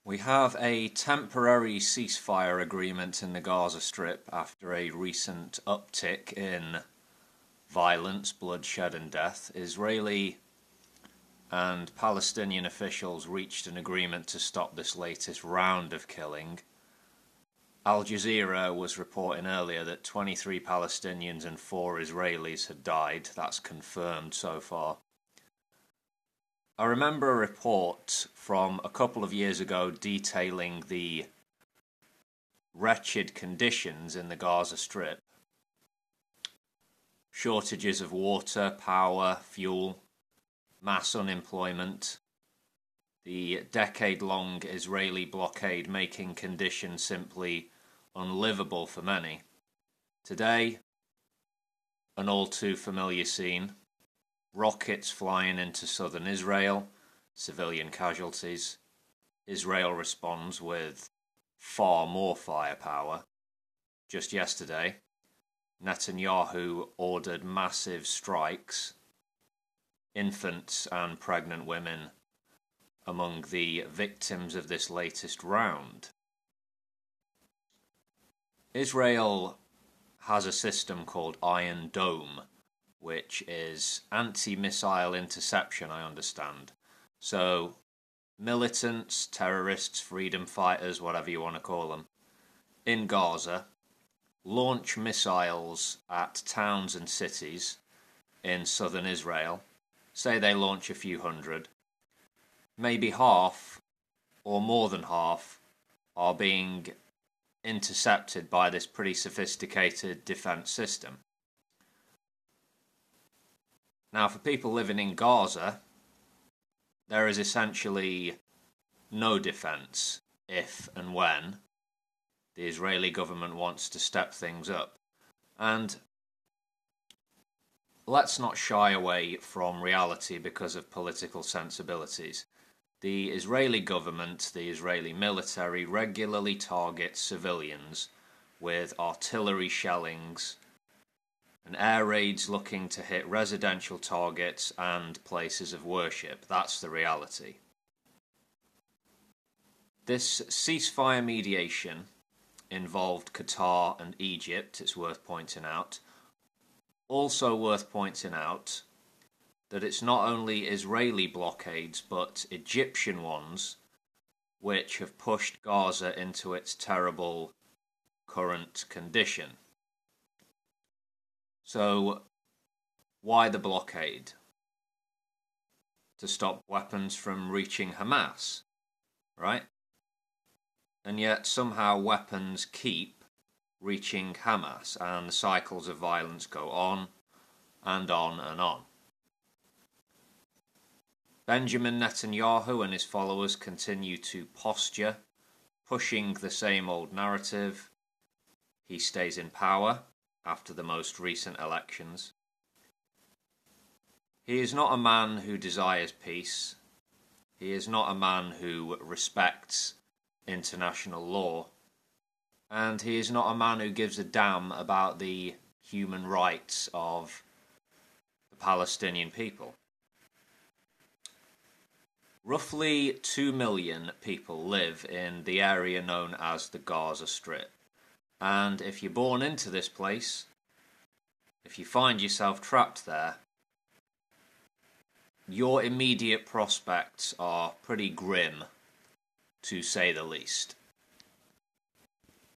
We have a temporary ceasefire agreement in the Gaza Strip after a recent uptick in violence, bloodshed and death. Israeli and Palestinian officials reached an agreement to stop this latest round of killing. Al Jazeera was reporting earlier that 23 Palestinians and 4 Israelis had died. That's confirmed so far. I remember a report from a couple of years ago detailing the wretched conditions in the Gaza Strip. Shortages of water, power, fuel, mass unemployment, the decade-long Israeli blockade making conditions simply unlivable for many. Today, an all too familiar scene. Rockets flying into southern Israel, civilian casualties. Israel responds with far more firepower. Just yesterday, Netanyahu ordered massive strikes. Infants and pregnant women among the victims of this latest round. Israel has a system called Iron Dome, which is anti-missile interception, I understand. So, militants, terrorists, freedom fighters, whatever you want to call them, in Gaza, launch missiles at towns and cities in southern Israel. Say they launch a few hundred. Maybe half, or more than half, are being intercepted by this pretty sophisticated defense system. Now, for people living in Gaza, there is essentially no defense if and when the Israeli government wants to step things up. And let's not shy away from reality because of political sensibilities. The Israeli government, the Israeli military, regularly targets civilians with artillery shellings and air raids looking to hit residential targets and places of worship. That's the reality. This ceasefire mediation involved Qatar and Egypt, it's worth pointing out. Also worth pointing out that it's not only Israeli blockades but Egyptian ones which have pushed Gaza into its terrible current condition. So, why the blockade? To stop weapons from reaching Hamas, right? And yet somehow weapons keep reaching Hamas and the cycles of violence go on and on and on. Benjamin Netanyahu and his followers continue to posture, pushing the same old narrative. He stays in power after the most recent elections. He is not a man who desires peace. He is not a man who respects international law. And he is not a man who gives a damn about the human rights of the Palestinian people. Roughly 2 million people live in the area known as the Gaza Strip. And if you're born into this place, if you find yourself trapped there, your immediate prospects are pretty grim, to say the least.